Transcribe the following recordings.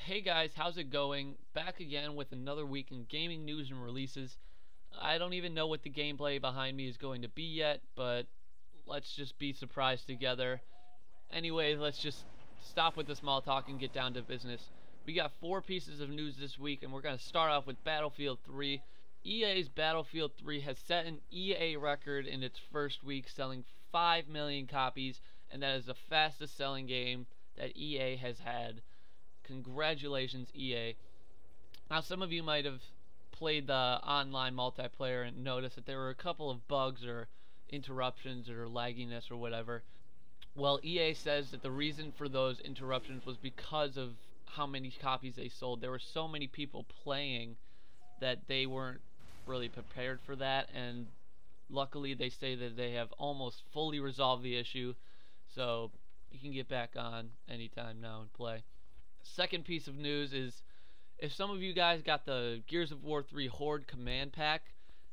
Hey guys, how's it going? Back again with another week in gaming news and releases. I don't even know what the gameplay behind me is going to be yet, but let's just be surprised together. Anyway, let's just stop with the small talk and get down to business. We got 4 pieces of news this week, and we're going to start off with Battlefield 3. EA's Battlefield 3 has set an EA record in its first week, selling 5 million copies, and that is the fastest selling game that EA has had. Congratulations, EA. Now, some of you might have played the online multiplayer and noticed that there were a couple of bugs or interruptions or lagginess or whatever. Well, EA says that the reason for those interruptions was because of how many copies they sold. There were so many people playing that they weren't really prepared for that, and luckily they say that they have almost fully resolved the issue, so you can get back on anytime now and play. Second piece of news is, if some of you guys got the Gears of War 3 Horde Command Pack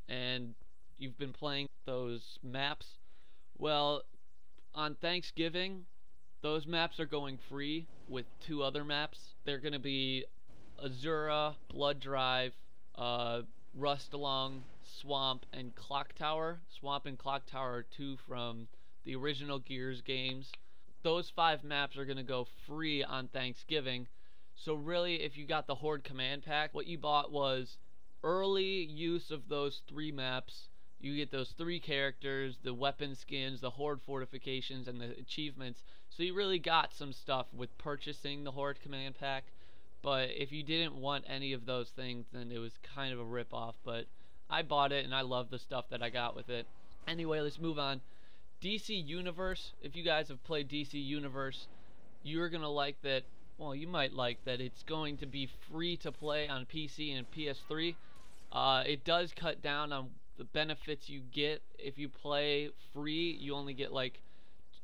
and you've been playing those maps, well, on Thanksgiving those maps are going free with 2 other maps. They're going to be Azura, Blood Drive, Rustalong, Swamp, and Clock Tower. Swamp and Clock Tower are 2 from the original Gears games. Those 5 maps are going to go free on Thanksgiving. So really, if you got the Horde Command Pack, what you bought was early use of those 3 maps. You get those 3 characters, the weapon skins, the Horde fortifications, and the achievements. So you really got some stuff with purchasing the Horde Command Pack. But if you didn't want any of those things, then it was kind of a rip-off. But I bought it, and I love the stuff that I got with it. Anyway, let's move on. DC Universe, if you guys have played DC Universe, you're going to like that. Well, you might like that it's going to be free to play on PC and PS3. It does cut down on the benefits you get. If you play free, you only get like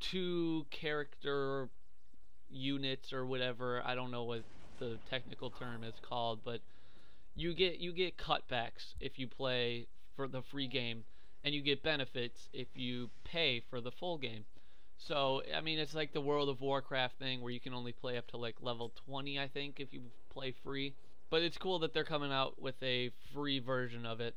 2 character units or whatever. I don't know what the technical term is called, but you get cutbacks if you play for the free game, and you get benefits if you pay for the full game. So, I mean, it's like the World of Warcraft thing where you can only play up to like level 20, I think, if you play free. But it's cool that they're coming out with a free version of it.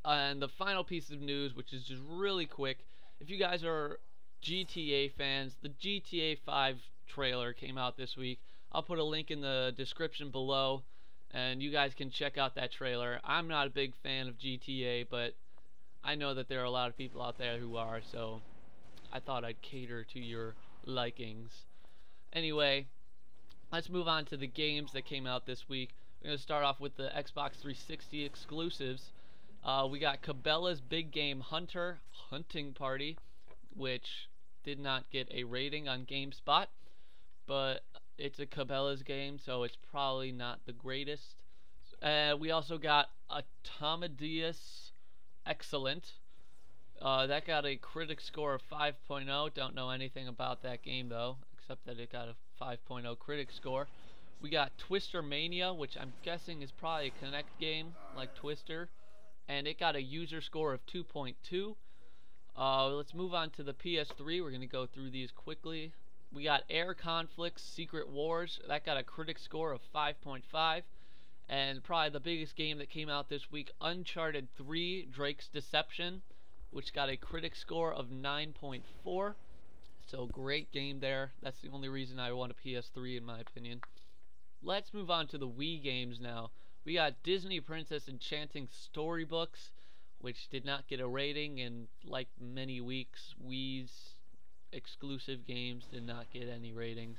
And the final piece of news, which is just really quick, if you guys are GTA fans, the GTA 5 trailer came out this week. I'll put a link in the description below, and you guys can check out that trailer. I'm not a big fan of GTA, but I know that there are a lot of people out there who are, so I thought I'd cater to your likings. Anyway, let's move on to the games that came out this week. We're going to start off with the Xbox 360 exclusives. We got Cabela's Big Game Hunting Party, which did not get a rating on GameSpot, but it's a Cabela's game, so it's probably not the greatest. We also got Otomedius Excellent. That got a critic score of 5.0. Don't know anything about that game though, except that it got a 5.0 critic score. We got Twister Mania, which I'm guessing is probably a Connect game like Twister, and it got a user score of 2.2. Let's move on to the PS3. We're going to go through these quickly. We got Air Conflicts Secret Wars. That got a critic score of 5.5. And probably the biggest game that came out this week, Uncharted 3 Drake's Deception, which got a critic score of 9.4. So great game there. That's the only reason I want a PS3 in my opinion. Let's move on to the Wii games now. We got Disney Princess Enchanting Storybooks, which did not get a rating, and like many weeks, Wii's exclusive games did not get any ratings.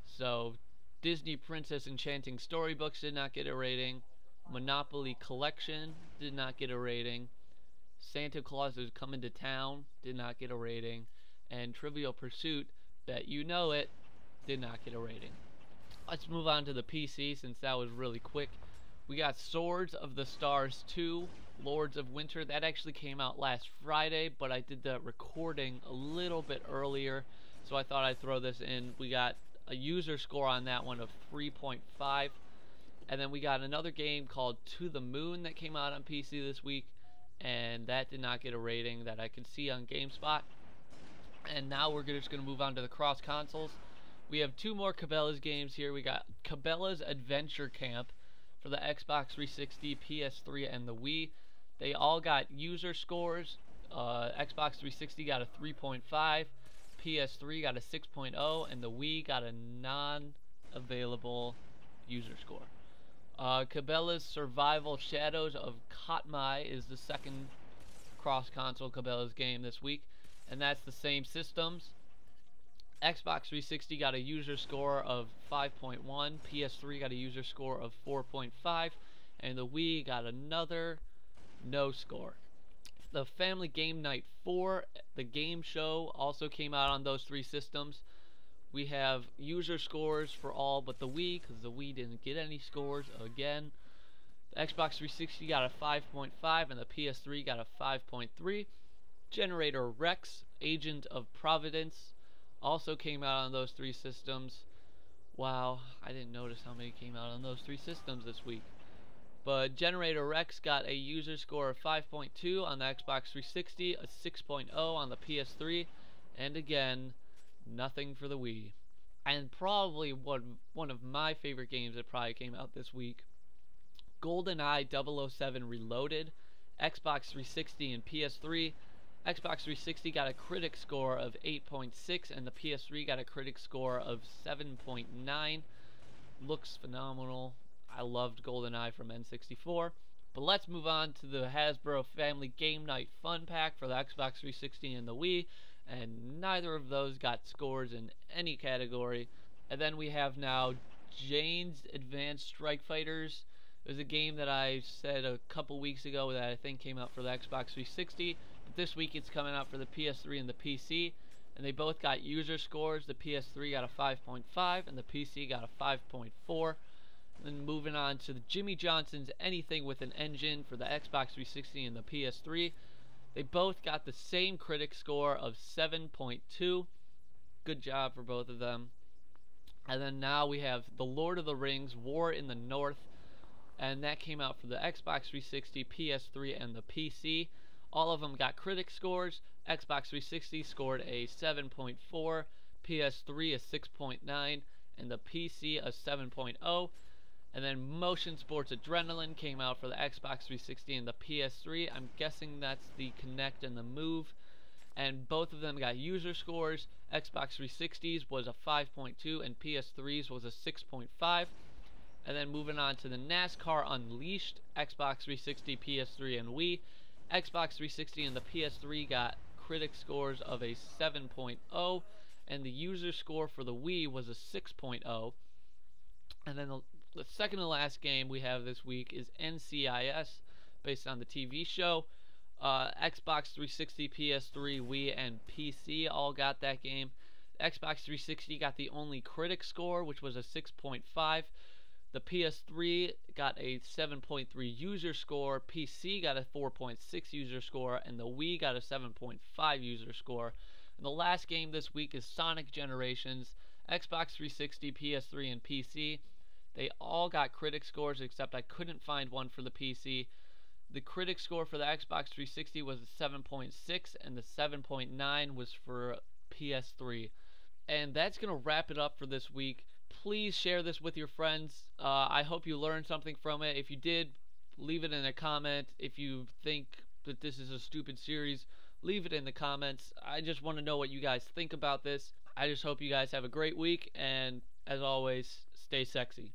So Disney Princess Enchanting Storybooks did not get a rating. Monopoly Collection did not get a rating. Santa Claus is Coming to Town did not get a rating. And Trivial Pursuit, Bet You Know It, did not get a rating. Let's move on to the PC since that was really quick. We got Swords of the Stars 2, Lords of Winter. That actually came out last Friday, but I did the recording a little bit earlier, so I thought I'd throw this in. We got a user score on that one of 3.5. And then we got another game called To the Moon that came out on PC this week, and that did not get a rating that I could see on GameSpot. And now we're just going to move on to the cross consoles. We have two more Cabela's games here. We got Cabela's Adventure Camp for the Xbox 360, PS3, and the Wii. They all got user scores. Xbox 360 got a 3.5, PS3 got a 6.0, and the Wii got a non-available user score. Cabela's Survival Shadows of Katmai is the second cross-console Cabela's game this week, and that's the same systems. Xbox 360 got a user score of 5.1, PS3 got a user score of 4.5, and the Wii got another no score. The Family Game Night 4, the game show, also came out on those three systems. We have user scores for all but the Wii, because the Wii didn't get any scores again. The Xbox 360 got a 5.5 and the PS3 got a 5.3. Generator Rex, Agent of Providence, also came out on those three systems. Wow, I didn't notice how many came out on those three systems this week. But Generator Rex got a user score of 5.2 on the Xbox 360, a 6.0 on the PS3, and again, nothing for the Wii. And probably one of my favorite games that probably came out this week, Goldeneye 007 Reloaded, Xbox 360 and PS3. Xbox 360 got a critic score of 8.6 and the PS3 got a critic score of 7.9. Looks phenomenal. I loved Goldeneye from N64. But let's move on to the Hasbro Family Game Night Fun Pack for the Xbox 360 and the Wii, and neither of those got scores in any category. And then we have now Jane's Advanced Strike Fighters. It was a game that I said a couple weeks ago that I think came out for the Xbox 360, but this week it's coming out for the PS3 and the PC, and they both got user scores. The PS3 got a 5.5 and the PC got a 5.4. Then moving on to the Jimmy Johnson's Anything with an Engine for the Xbox 360 and the PS3. They both got the same critic score of 7.2. Good job for both of them. And then now we have The Lord of the Rings War in the North, and that came out for the Xbox 360, PS3, and the PC. All of them got critic scores. Xbox 360 scored a 7.4, PS3 a 6.9, and the PC a 7.0. And then MotionSports Adrenaline came out for the Xbox 360 and the PS3. I'm guessing that's the Kinect and the Move. And both of them got user scores. Xbox 360's was a 5.2 and PS3's was a 6.5. And then moving on to the NASCAR Unleashed, Xbox 360, PS3, and Wii. Xbox 360 and the PS3 got critic scores of a 7.0, and the user score for the Wii was a 6.0. And then the second to last game we have this week is NCIS, based on the TV show. Xbox 360, PS3, Wii, and PC all got that game. Xbox 360 got the only critic score, which was a 6.5. The PS3 got a 7.3 user score, PC got a 4.6 user score, and the Wii got a 7.5 user score. And the last game this week is Sonic Generations, Xbox 360, PS3, and PC. They all got critic scores, except I couldn't find one for the PC. The critic score for the Xbox 360 was a 7.6, and the 7.9 was for PS3. And that's going to wrap it up for this week. Please share this with your friends. I hope you learned something from it. If you did, leave it in a comment. If you think that this is a stupid series, leave it in the comments. I just want to know what you guys think about this. I just hope you guys have a great week, and as always, stay sexy.